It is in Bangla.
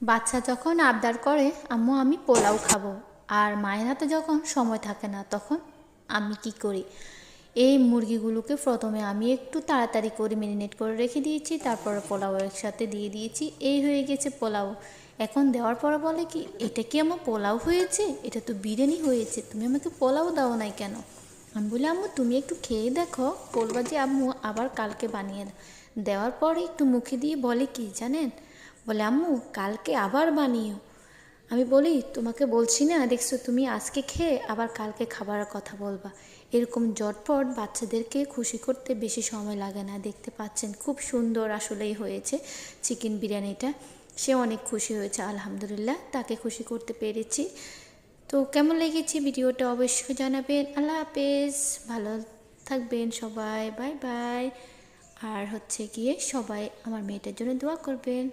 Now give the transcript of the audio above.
বাচ্চা যখন আবদার করে আম্মু আমি পোলাও খাবো, আর মায়ের হাতে যখন সময় থাকে না তখন আমি কি করি, এই মুরগিগুলোকে প্রথমে আমি একটু তাড়াতাড়ি করে ম্যারিনেট করে রেখে দিয়েছি, তারপরে পোলাও একসাথে দিয়ে দিয়েছি। এই হয়ে গেছে পোলাও। এখন দেওয়ার পরে বলে কি, এটা কি আমার পোলাও হয়েছে? এটা তো বিরিয়ানি হয়েছে, তুমি আমাকে পোলাও দাও নাই কেন? আমি বলি আম্মু তুমি একটু খেয়ে দেখো, বলবা যে আম্মু আবার কালকে বানিয়ে দাও। দেওয়ার পরে একটু মুখে দিয়ে বলে কি জানেন, বলে আম্মু কালকে আবার বানিও। আমি বলি তোমাকে বলছি না, দেখছো তুমি আজকে খেয়ে আবার কালকে খাবারের কথা বলবা। এরকম জটপট বাচ্চাদেরকে খুশি করতে বেশি সময় লাগে না। দেখতে পাচ্ছেন খুব সুন্দর আসলেই হয়েছে চিকেন বিরিয়ানিটা। সে অনেক খুশি হয়েছে, আলহামদুলিল্লাহ তাকে খুশি করতে পেরেছি। তো কেমন লেগেছে ভিডিওটা অবশ্যই জানাবেন। আল্লাহ হাফেজ, ভালো থাকবেন সবাই, বাই বাই। আর হচ্ছে গিয়ে সবাই আমার মেয়েটার জন্য দোয়া করবেন।